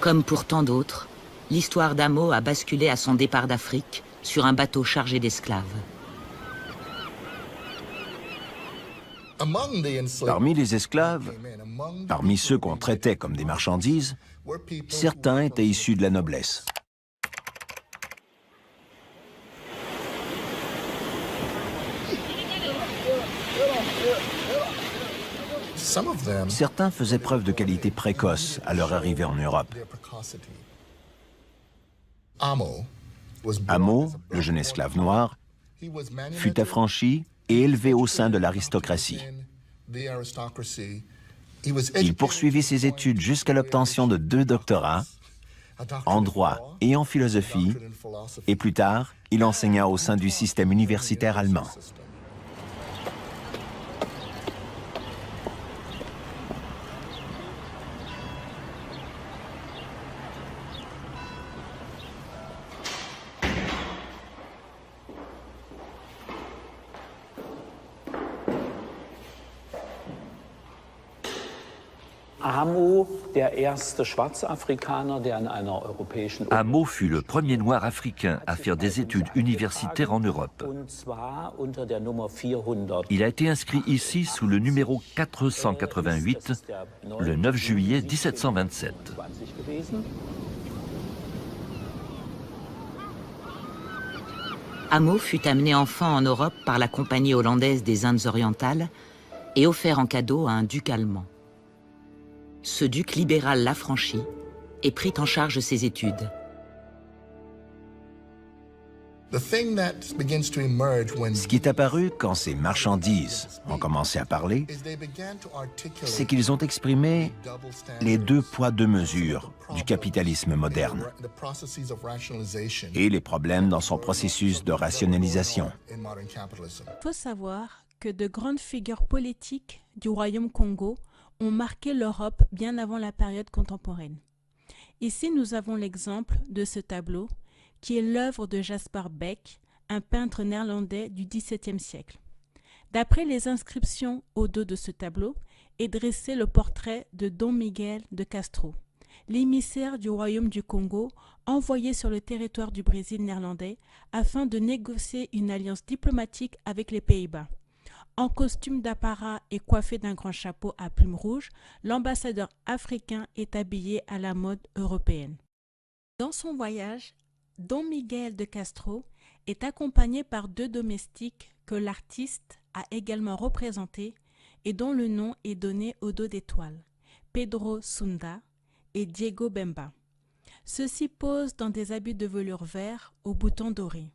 Comme pour tant d'autres, l'histoire d'Amo a basculé à son départ d'Afrique sur un bateau chargé d'esclaves. Parmi les esclaves, parmi ceux qu'on traitait comme des marchandises, certains étaient issus de la noblesse. Certains faisaient preuve de qualité précoce à leur arrivée en Europe. Amo, le jeune esclave noir, fut affranchi et élevé au sein de l'aristocratie. Il poursuivit ses études jusqu'à l'obtention de 2 doctorats, en droit et en philosophie, et plus tard, il enseigna au sein du système universitaire allemand. Amo fut le premier noir africain à faire des études universitaires en Europe. Il a été inscrit ici sous le numéro 488, le 9 juillet 1727. Amo fut amené enfant en Europe par la Compagnie hollandaise des Indes orientales et offert en cadeau à un duc allemand. Ce duc libéral l'affranchit et prit en charge ses études. Ce qui est apparu quand ces marchandises ont commencé à parler, c'est qu'ils ont exprimé les 2 poids 2 mesures du capitalisme moderne et les problèmes dans son processus de rationalisation. Il faut savoir que de grandes figures politiques du royaume Congo ont marqué l'Europe bien avant la période contemporaine. Ici, nous avons l'exemple de ce tableau, qui est l'œuvre de Jasper Beck, un peintre néerlandais du XVIIe siècle. D'après les inscriptions au dos de ce tableau, est dressé le portrait de Dom Miguel de Castro, l'émissaire du royaume du Congo envoyé sur le territoire du Brésil néerlandais afin de négocier une alliance diplomatique avec les Pays-Bas. En costume d'apparat et coiffé d'un grand chapeau à plumes rouges, l'ambassadeur africain est habillé à la mode européenne. Dans son voyage, Dom Miguel de Castro est accompagné par 2 domestiques que l'artiste a également représentés et dont le nom est donné au dos d'étoiles, Pedro Sunda et Diego Bemba. Ceux-ci posent dans des habits de velours vert aux boutons dorés.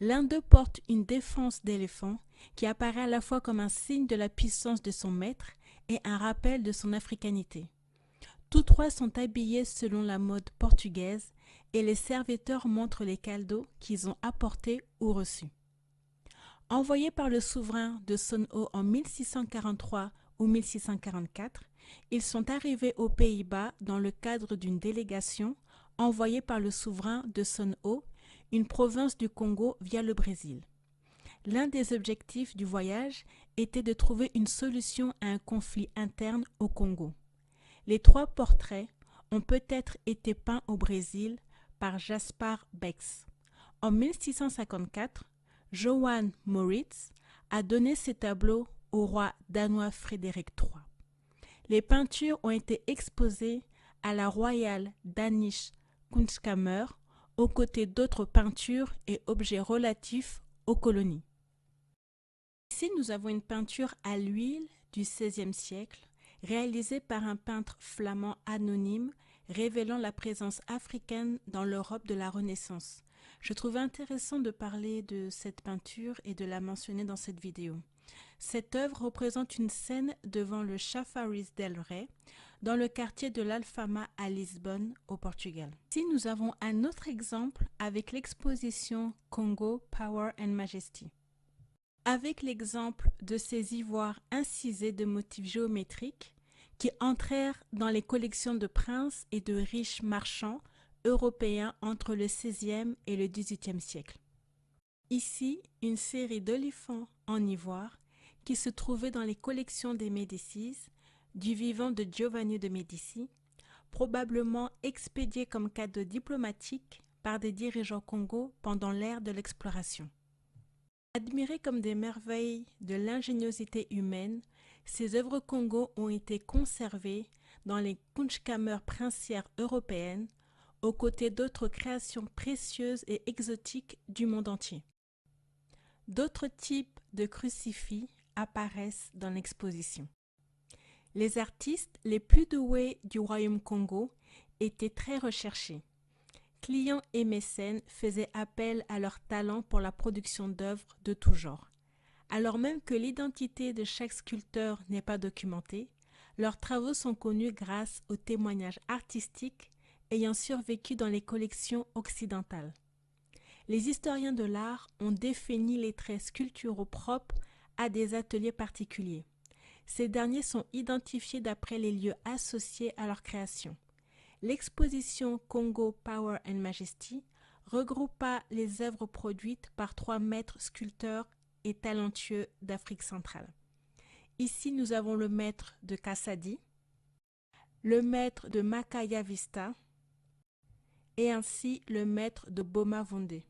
L'un d'eux porte une défense d'éléphant qui apparaît à la fois comme un signe de la puissance de son maître et un rappel de son africanité. Tous 3 sont habillés selon la mode portugaise et les serviteurs montrent les cadeaux qu'ils ont apportés ou reçus. Envoyés par le souverain de Son'o en 1643 ou 1644, ils sont arrivés aux Pays-Bas dans le cadre d'une délégation envoyée par le souverain de Son'o, une province du Congo via le Brésil. L'un des objectifs du voyage était de trouver une solution à un conflit interne au Congo. Les 3 portraits ont peut-être été peints au Brésil par Jaspar Bex. En 1654, Johan Moritz a donné ces tableaux au roi danois Frédéric III. Les peintures ont été exposées à la Royal Danish Kunstkammer aux côtés d'autres peintures et objets relatifs aux colonies. Ici, nous avons une peinture à l'huile du XVIe siècle, réalisée par un peintre flamand anonyme, révélant la présence africaine dans l'Europe de la Renaissance. Je trouvais intéressant de parler de cette peinture et de la mentionner dans cette vidéo. Cette œuvre représente une scène devant le Chafaris del Rei, dans le quartier de l'Alfama à Lisbonne, au Portugal. Ici, nous avons un autre exemple avec l'exposition Congo Power and Majesty. Avec l'exemple de ces ivoires incisés de motifs géométriques qui entrèrent dans les collections de princes et de riches marchands européens entre le XVIe et le XVIIIe siècle. Ici, une série d'éléphants en ivoire qui se trouvaient dans les collections des Médicis, du vivant de Giovanni de Médicis, probablement expédiés comme cadeaux diplomatiques par des dirigeants congos pendant l'ère de l'exploration. Admirées comme des merveilles de l'ingéniosité humaine, ces œuvres Congo ont été conservées dans les Kunstkammer princières européennes, aux côtés d'autres créations précieuses et exotiques du monde entier. D'autres types de crucifix apparaissent dans l'exposition. Les artistes les plus doués du Royaume Congo étaient très recherchés. Clients et mécènes faisaient appel à leur talent pour la production d'œuvres de tout genre. Alors même que l'identité de chaque sculpteur n'est pas documentée, leurs travaux sont connus grâce aux témoignages artistiques ayant survécu dans les collections occidentales. Les historiens de l'art ont défini les traits sculpturaux propres à des ateliers particuliers. Ces derniers sont identifiés d'après les lieux associés à leur création. L'exposition Congo Power and Majesty regroupa les œuvres produites par 3 maîtres sculpteurs et talentueux d'Afrique centrale. Ici, nous avons le maître de Kassadi, le maître de Makaya Vista et ainsi le maître de Boma Vondé.